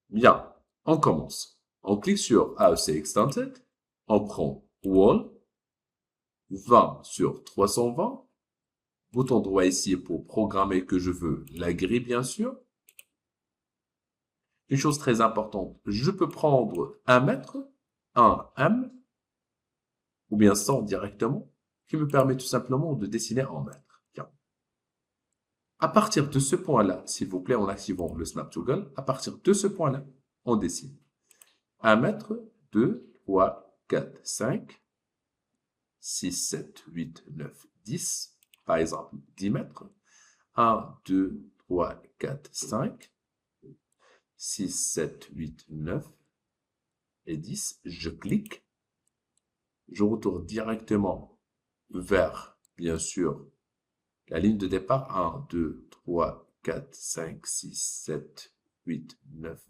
Bien, on commence. On clique sur AEC Extended, on prend Wall, 20 sur 320, bouton droit ici pour programmer que je veux la grille, bien sûr. Une chose très importante, je peux prendre 1 mètre, un M, ou bien 100 directement, qui me permet tout simplement de dessiner en mètres. Bien. À partir de ce point-là, s'il vous plaît, en activant le Snap Toggle, à partir de ce point-là, on dessine 1 mètre, 2, 3, 4, 5, 6, 7, 8, 9, 10, par exemple 10 mètres. 1, 2, 3, 4, 5, 6, 7, 8, 9 et 10. Je clique. Je retourne directement vers, bien sûr, la ligne de départ. 1, 2, 3, 4, 5, 6, 7, 8, 9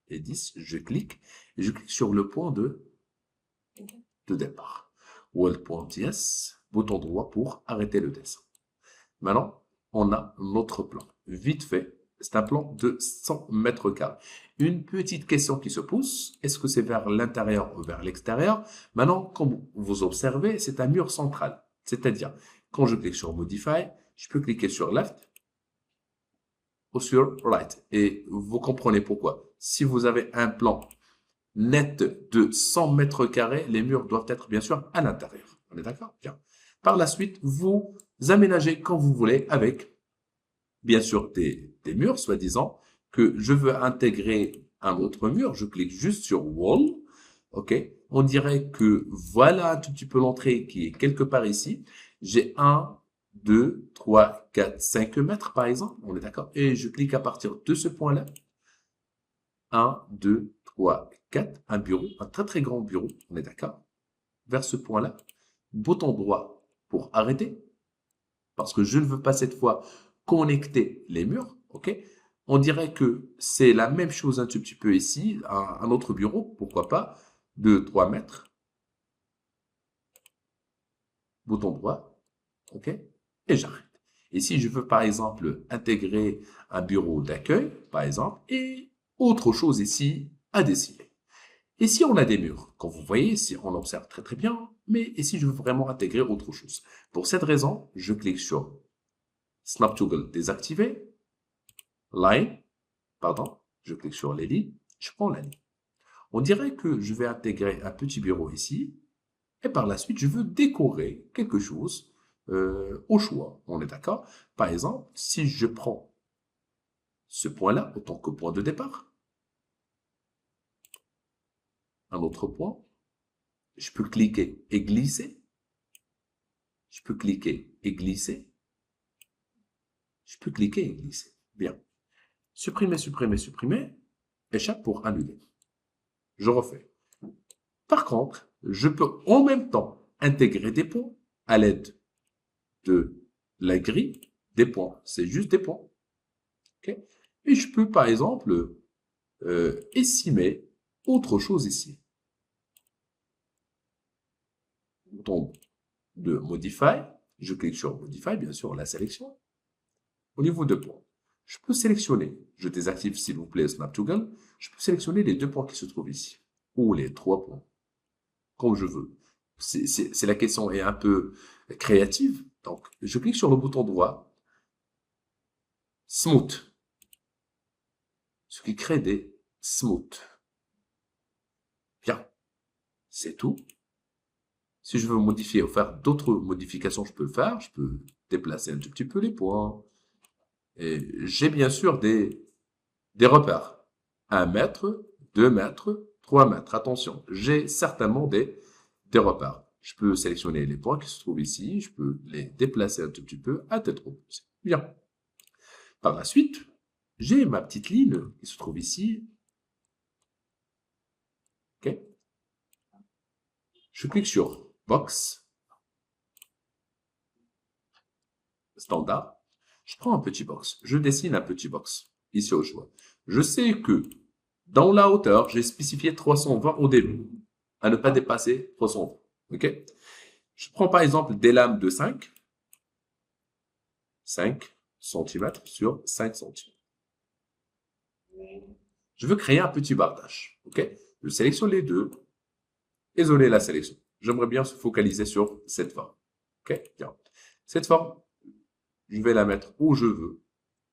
et 10. Je clique et je clique sur le point de départ. World.ts, bouton droit pour arrêter le dessin. Maintenant, on a notre plan. Vite fait, c'est un plan de 100 mètres carrés. Une petite question qui se pose, est-ce que c'est vers l'intérieur ou vers l'extérieur? Maintenant, comme vous observez, c'est un mur central. C'est-à-dire, quand je clique sur Modify, je peux cliquer sur Left ou sur Right. Et vous comprenez pourquoi. Si vous avez un plan net de 100 mètres carrés, les murs doivent être bien sûr à l'intérieur. On est d'accord? Bien. Par la suite, vous aménagez quand vous voulez avec, bien sûr, des murs, soi-disant, que je veux intégrer un autre mur. Je clique juste sur Wall. OK? On dirait que voilà un tout petit peu l'entrée qui est quelque part ici. J'ai 1, 2, 3, 4, 5 mètres, par exemple. On est d'accord? Et je clique à partir de ce point-là. 1, 2, 3, 4, un bureau, un très très grand bureau, on est d'accord? Vers ce point-là, bouton droit pour arrêter, parce que je ne veux pas cette fois connecter les murs, ok? On dirait que c'est la même chose un tout petit peu ici, un autre bureau, pourquoi pas, de 3 mètres, bouton droit, ok? Et j'arrête. Et si je veux par exemple intégrer un bureau d'accueil, par exemple, et autre chose ici à dessiner. Et si on a des murs, comme vous voyez, si on observe très très bien, mais et si je veux vraiment intégrer autre chose. Pour cette raison, je clique sur Snap Toggle désactivé, Line, pardon, je clique sur les lignes, je prends la ligne. On dirait que je vais intégrer un petit bureau ici, et par la suite, je veux décorer quelque chose au choix. On est d'accord? Par exemple, si je prends ce point-là autant que point de départ, un autre point, je peux cliquer et glisser, je peux cliquer et glisser, je peux cliquer et glisser. Bien. Supprimer, supprimer, supprimer. Échappe pour annuler. Je refais. Par contre, je peux en même temps intégrer des points à l'aide de la grille des points. C'est juste des points. Okay? Et je peux, par exemple, estimer autre chose ici. Bouton de Modify. Je clique sur Modify, bien sûr, la sélection. Au niveau de points, je peux sélectionner, je désactive s'il vous plaît Snap Toggle, je peux sélectionner les 2 points qui se trouvent ici, ou les 3 points, comme je veux. La question est un peu créative, donc je clique sur le bouton droit, Smooth, ce qui crée des smooths. Bien, c'est tout. Si je veux modifier ou faire d'autres modifications, je peux le faire, je peux déplacer un tout petit peu les points. Et j'ai bien sûr des repères. 1 mètre, 2 mètres, 3 mètres. Attention, j'ai certainement des repères. Je peux sélectionner les points qui se trouvent ici, je peux les déplacer un tout petit peu à tête opposée. Bien. Par la suite, j'ai ma petite ligne qui se trouve ici. OK. Je clique sur Box, Standard. Je prends un petit box. Je dessine un petit box, ici au choix. Je sais que dans la hauteur, j'ai spécifié 320 au début, à ne pas dépasser 320. OK? Je prends par exemple des lames de 5 cm sur 5 cm. Je veux créer un petit bardage. OK? Je sélectionne les deux. Isoler la sélection. J'aimerais bien se focaliser sur cette forme. OK? Bien. Cette forme, je vais la mettre où je veux.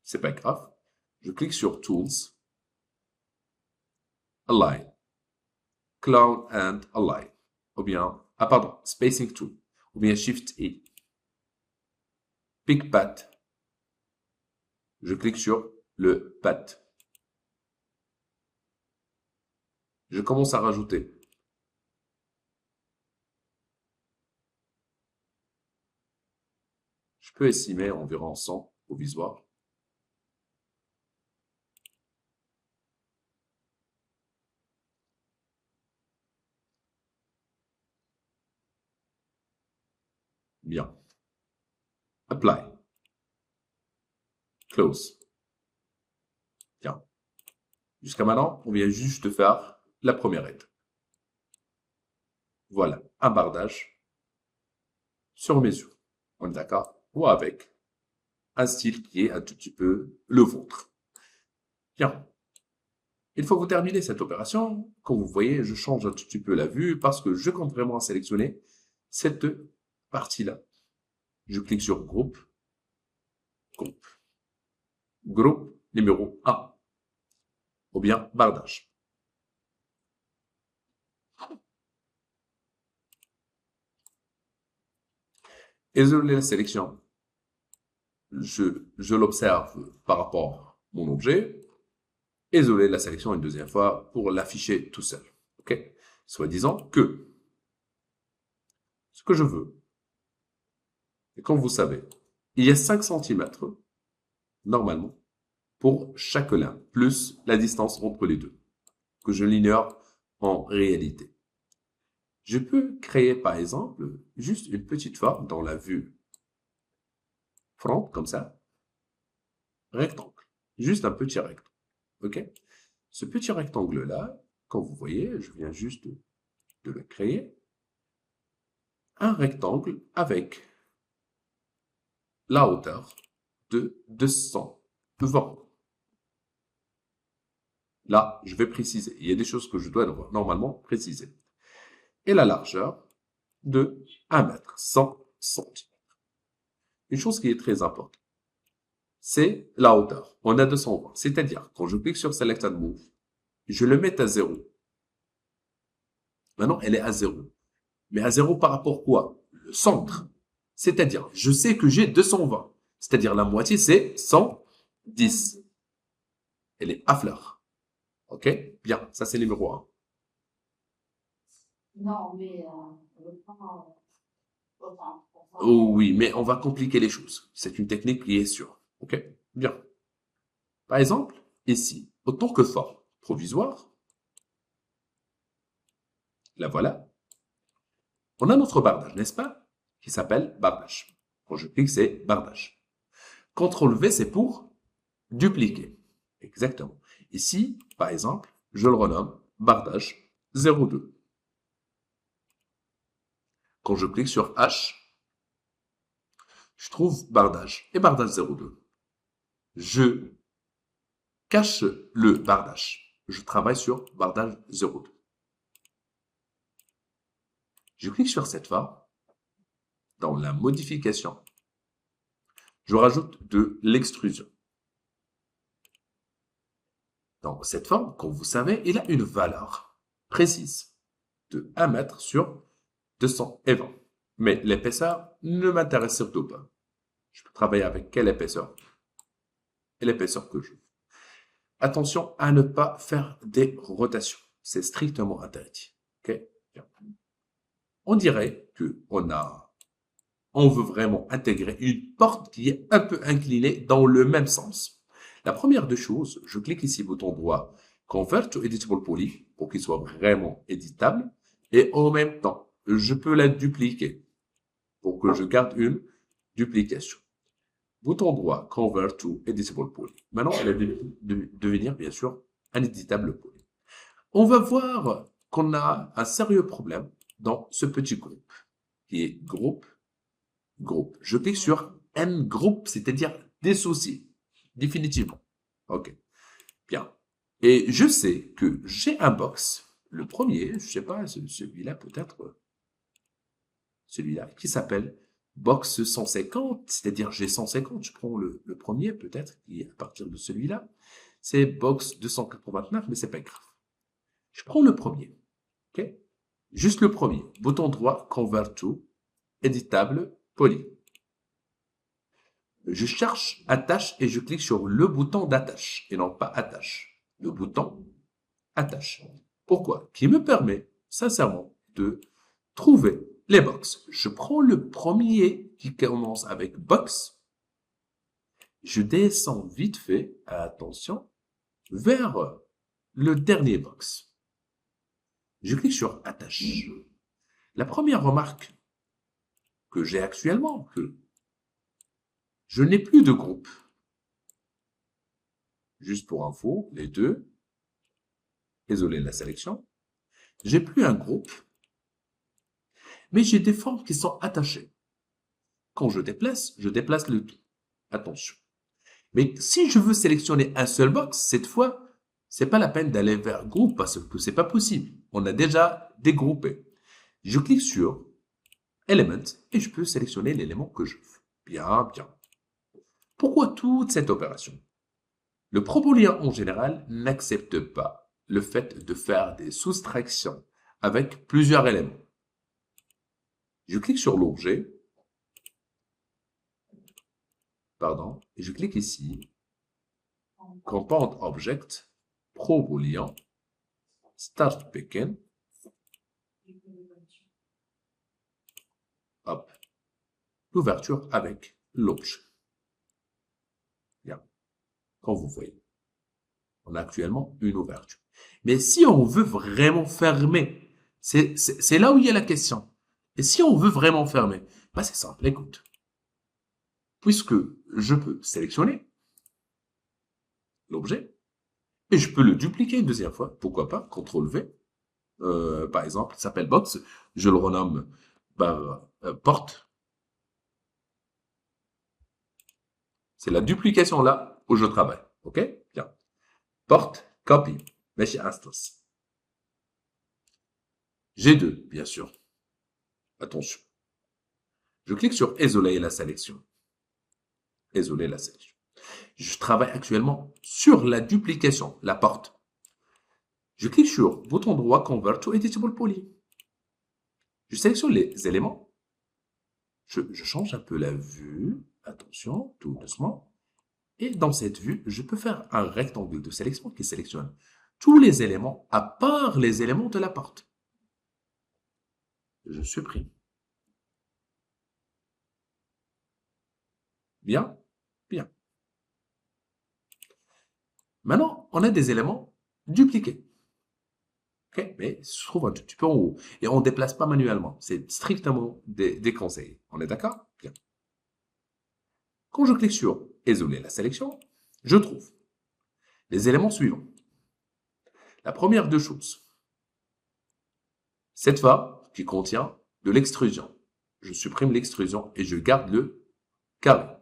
C'est pas grave. Je clique sur Tools, Align, Cloud and Align. Ou bien, pardon, Spacing Tool. Ou bien Shift-E. Pick Path. Je clique sur le path. Je commence à rajouter. Je peux estimer environ 100 provisoire. Bien. Apply. Close. Bien. Jusqu'à maintenant, on vient juste de faire la première étape. Voilà, un bardage sur mesure. On est d'accord? Ou avec un style qui est un tout petit peu le vôtre. Bien. Une fois que vous terminez cette opération, comme vous voyez, je change un tout petit peu la vue parce que je compte vraiment sélectionner cette partie-là. Je clique sur groupe, groupe, groupe numéro 1, ou bien bardage. Isoler la sélection. Je l'observe par rapport à mon objet. Isoler la sélection une deuxième fois pour l'afficher tout seul. OK? Soit disant que ce que je veux, et comme vous savez, il y a 5 cm normalement pour chaque lin, plus la distance entre les deux, que je l'ignore en réalité. Je peux créer par exemple juste une petite forme dans la vue front, comme ça, rectangle, juste un petit rectangle. OK? Ce petit rectangle-là, comme vous voyez, je viens juste de le créer, un rectangle avec la hauteur de 220. Là, je vais préciser. Il y a des choses que je dois normalement préciser. Et la largeur de 1 mètre, 100 cm. Une chose qui est très importante, c'est la hauteur. On a 220. C'est-à-dire, quand je clique sur Select and Move, je le mets à 0. Maintenant, elle est à 0. Mais à 0 par rapport à quoi? Le centre. C'est-à-dire, je sais que j'ai 220. C'est-à-dire, la moitié, c'est 110. Elle est à fleur. OK? Bien, ça c'est numéro 1. Non, mais le temps, Oh oui, mais on va compliquer les choses. C'est une technique qui est sûre. OK? Bien. Par exemple, ici, autant que forme provisoire, la voilà. On a notre bardage, n'est-ce pas? Qui s'appelle bardage. Quand je clique, c'est bardage. CTRL V, c'est pour dupliquer. Exactement. Ici, par exemple, je le renomme bardage 02. Quand je clique sur H, je trouve bardage et bardage 02. Je cache le bardage. Je travaille sur bardage 02. Je clique sur cette forme. Dans la modification, je rajoute de l'extrusion. Donc, cette forme, comme vous savez, il a une valeur précise de 1 mètre sur 220. Mais l'épaisseur ne m'intéresse surtout pas. Je peux travailler avec quelle épaisseur? Et l'épaisseur que je veux. Attention à ne pas faire des rotations. C'est strictement interdit. OK? Bien. On dirait que on veut vraiment intégrer une porte qui est un peu inclinée dans le même sens. La première des choses, je clique ici bouton droit, Convert to Editable Poly, pour qu'il soit vraiment éditable. Et en même temps, je peux la dupliquer pour que je garde une duplication. Bouton droit, Convert to Editable Poly. Maintenant, elle va devenir, bien sûr, un éditable poly. On va voir qu'on a un sérieux problème dans ce petit groupe, qui est groupe. Je clique sur N groupe, c'est-à-dire dissocier, définitivement. OK. Bien. Et je sais que j'ai un box, le premier, je sais pas, celui-là peut-être, celui-là, qui s'appelle box 150, c'est-à-dire j'ai 150, je prends le premier peut-être, qui est à partir de celui-là. C'est box 289, mais c'est pas grave. Je prends le premier, ok? Juste le premier. Bouton droit, Convert to, éditable, poly. Je cherche attache et je clique sur le bouton d'attache et non pas attache. Le bouton attache. Pourquoi? Qui me permet, sincèrement, de trouver les box. Je prends le premier qui commence avec box. Je descends vite fait, attention, vers le dernier box. Je clique sur attache. La première remarque que j'ai actuellement, que je n'ai plus de groupe. Juste pour info, les deux. Désolé la sélection. J'ai plus un groupe, mais j'ai des formes qui sont attachées. Quand je déplace le tout. Attention. Mais si je veux sélectionner un seul box, cette fois, c'est pas la peine d'aller vers groupe parce que c'est pas possible. On a déjà dégroupé. Je clique sur Element et je peux sélectionner l'élément que je veux. Bien, bien. Pourquoi toute cette opération? Le Probolien en général n'accepte pas le fait de faire des soustractions avec plusieurs éléments. Je clique sur l'objet, pardon, et je clique ici, Compound Object, Probolien, Start Picking, hop, l'ouverture avec l'objet. Bien, comme vous voyez, on a actuellement une ouverture. Mais si on veut vraiment fermer, c'est là où il y a la question. Et si on veut vraiment fermer, bah c'est simple, écoute. Puisque je peux sélectionner l'objet et je peux le dupliquer une deuxième fois, pourquoi pas, CTRL V. Par exemple, il s'appelle box, je le renomme porte. C'est la duplication là où je travaille, ok? Bien. Porte, copy, mesh instance. G2, bien sûr. Attention. Je clique sur isoler la sélection. Isoler la sélection. Je travaille actuellement sur la duplication, la porte. Je clique sur bouton droit Convert to Editable Poly. Je sélectionne les éléments. Je change un peu la vue. Attention, tout doucement. Et dans cette vue, je peux faire un rectangle de sélection qui sélectionne tous les éléments à part les éléments de la porte. Je supprime. Bien, bien. Maintenant, on a des éléments dupliqués. Okay, mais se trouve un tout petit peu en haut. Et on ne déplace pas manuellement. C'est strictement déconseillé. On est d'accord? Bien. Quand je clique sur isoler la sélection, je trouve les éléments suivants. La première deux choses. Cette fois qui contient de l'extrusion. Je supprime l'extrusion et je garde le carré,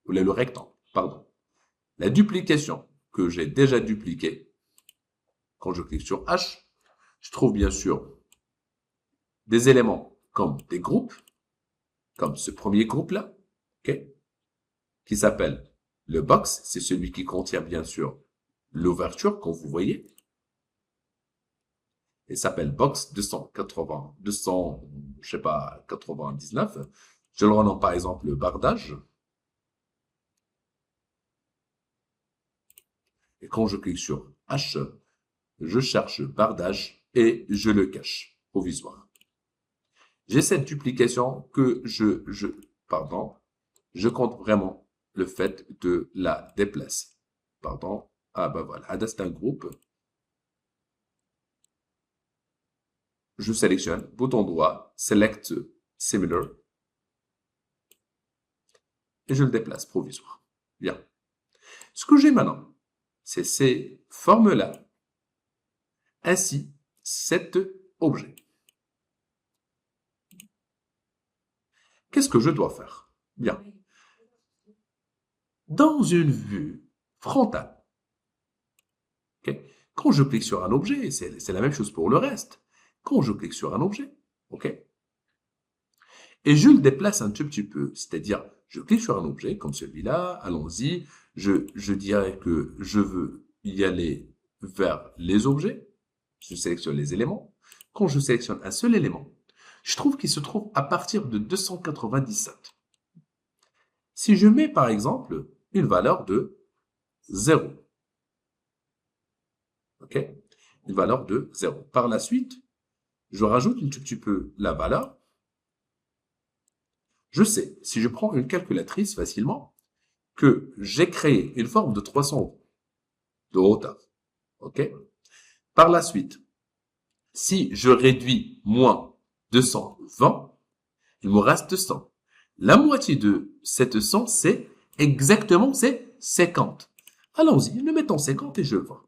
ou le rectangle, pardon. La duplication que j'ai déjà dupliquée, quand je clique sur H, je trouve bien sûr des éléments comme des groupes, comme ce premier groupe-là, okay, qui s'appelle le box, c'est celui qui contient bien sûr l'ouverture, comme vous voyez. Il s'appelle box 280, 200, je sais pas, 99. Je le renomme par exemple bardage. Et quand je clique sur H, je cherche bardage et je le cache provisoire. J'ai cette duplication que je compte vraiment le fait de la déplacer. Pardon. Ah ben voilà, c'est un groupe. Je sélectionne, bouton droit, Select Similar, et je le déplace provisoire. Bien. Ce que j'ai maintenant, c'est ces formes-là, ainsi cet objet. Qu'est-ce que je dois faire? Bien. Dans une vue frontale, okay, Quand je clique sur un objet, c'est la même chose pour le reste. Quand je clique sur un objet, ok, et je le déplace un tout petit peu, c'est-à-dire, je clique sur un objet comme celui-là, allons-y, je dirais que je veux y aller vers les objets, je sélectionne les éléments. Quand je sélectionne un seul élément, je trouve qu'il se trouve à partir de 297. Si je mets par exemple une valeur de 0, ok, une valeur de 0. Par la suite, je rajoute un tout petit peu la valeur. Je sais, si je prends une calculatrice facilement, que j'ai créé une forme de 300 de hauteur. OK? Par la suite, si je réduis moins 220, il me reste 100. La moitié de cette 100, c'est exactement, c'est 50. Allons-y, nous mettons 50 et je vois.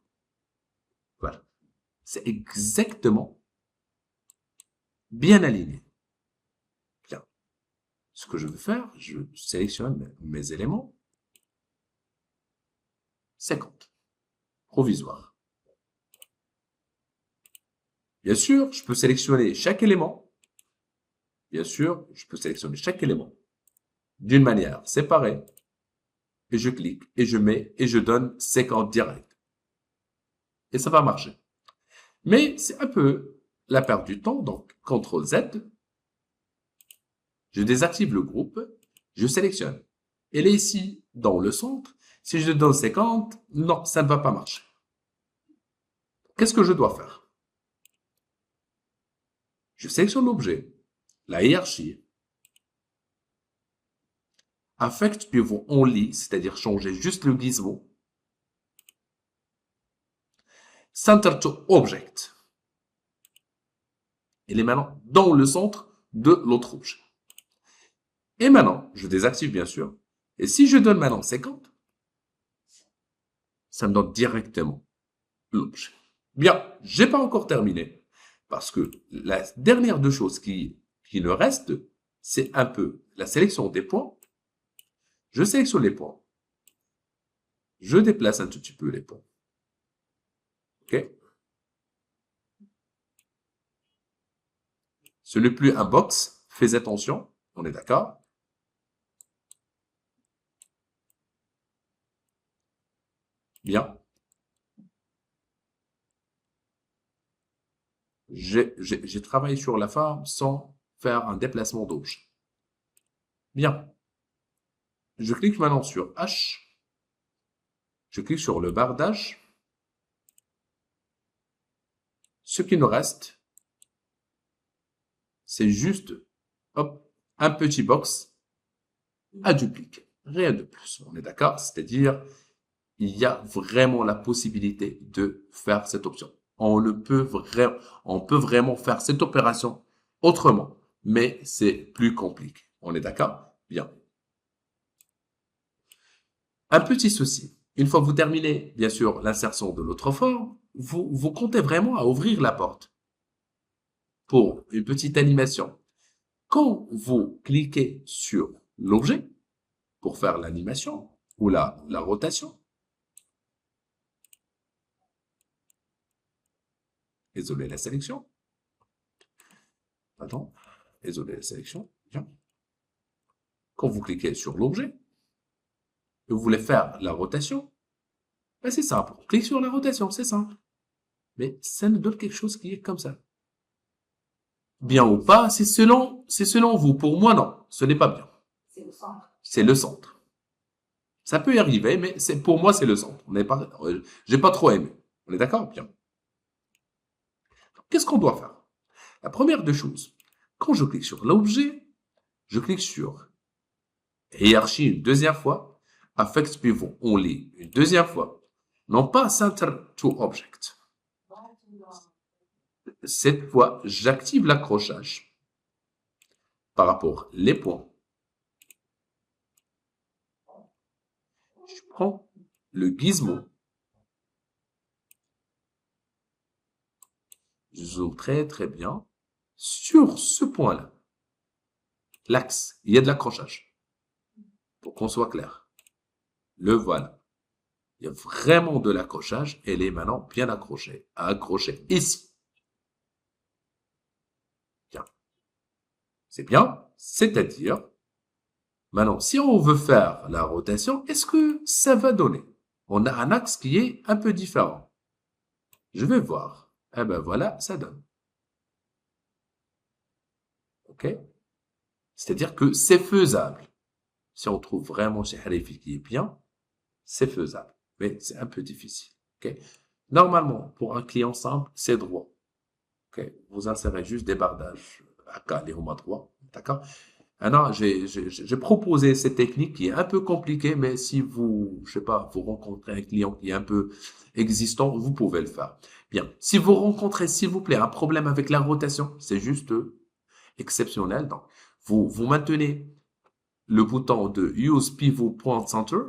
Voilà. C'est exactement bien aligné. Bien. Ce que je veux faire, je sélectionne mes éléments. 50. Provisoire. Bien sûr, je peux sélectionner chaque élément. Bien sûr, je peux sélectionner chaque élément d'une manière séparée. Et je clique, et je mets, et je donne 50 direct. Et ça va marcher. Mais c'est un peu la perte du temps, donc CTRL Z. Je désactive le groupe, je sélectionne. Elle est ici, dans le centre. Si je donne 50, non, ça ne va pas marcher. Qu'est-ce que je dois faire? Je sélectionne l'objet, la hiérarchie, Affect pivot only, c'est-à-dire changer juste le gizmo. Center to object. Il est maintenant dans le centre de l'autre objet. Et maintenant, je désactive bien sûr. Et si je donne maintenant 50, ça me donne directement l'objet. Bien, j'ai pas encore terminé. Parce que la dernière deux choses qui ne restent, c'est un peu la sélection des points. Je sélectionne les points. Je déplace un tout petit peu les points. OK? Ce n'est plus un box. Fais attention. On est d'accord? Bien. J'ai travaillé sur la forme sans faire un déplacement d'objet. Bien. Je clique maintenant sur H. Je clique sur le bardage. Ce qui nous reste, c'est juste hop, un petit box à dupliquer. Rien de plus. On est d'accord? C'est-à-dire, il y a vraiment la possibilité de faire cette option. On peut vraiment faire cette opération autrement, mais c'est plus compliqué. On est d'accord? Bien. Un petit souci. Une fois que vous terminez, bien sûr, l'insertion de l'autre forme, vous comptez vraiment à ouvrir la porte pour une petite animation. Quand vous cliquez sur l'objet pour faire l'animation ou la rotation, isoler la sélection. Attends, isoler la sélection. Bien. Quand vous cliquez sur l'objet, et vous voulez faire la rotation, ben c'est simple. On clique sur la rotation, c'est simple. Mais ça nous donne quelque chose qui est comme ça. Bien ou pas, c'est selon vous. Pour moi, non, ce n'est pas bien. C'est le centre. C'est le centre. Ça peut y arriver, mais pour moi, c'est le centre. J'ai pas trop aimé. On est d'accord? Bien. Qu'est-ce qu'on doit faire? La première des choses, quand je clique sur l'objet, je clique sur hiérarchie une deuxième fois, affect pivot only une deuxième fois, non pas center to object. Cette fois, j'active l'accrochage par rapport les points. Je prends le gizmo. Je zoome très très bien sur ce point-là. L'axe, il y a de l'accrochage. Pour qu'on soit clair. Le voilà. Il y a vraiment de l'accrochage. Elle est maintenant bien accrochée. Accrochée ici. Bien. C'est bien. C'est-à-dire, maintenant, si on veut faire la rotation, est-ce que ça va donner? On a un axe qui est un peu différent. Je vais voir. Eh ben voilà, ça donne. OK? C'est-à-dire que c'est faisable. Si on trouve vraiment chez Harifi qui est bien, c'est faisable. Mais c'est un peu difficile. OK? Normalement, pour un client simple, c'est droit. OK? Vous insérez juste des bardages à caler au droit. D'accord? Alors, j'ai proposé cette technique qui est un peu compliquée, mais si vous, je sais pas, vous rencontrez un client qui est un peu existant, vous pouvez le faire. Bien. Si vous rencontrez, s'il vous plaît, un problème avec la rotation, c'est juste exceptionnel. Donc, vous maintenez le bouton de Use Pivot Point Center,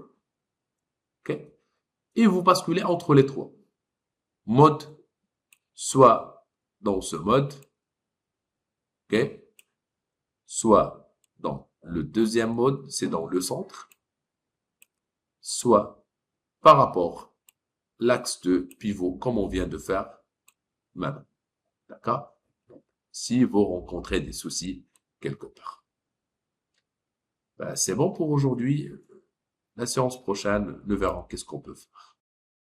ok, et vous basculez entre les trois modes, soit dans ce mode, ok, soit dans le deuxième mode, c'est dans le centre, soit par rapport l'axe de pivot, comme on vient de faire maintenant. D'accord? Si vous rencontrez des soucis quelque part. Ben, c'est bon pour aujourd'hui. La séance prochaine, nous verrons qu'est-ce qu'on peut faire.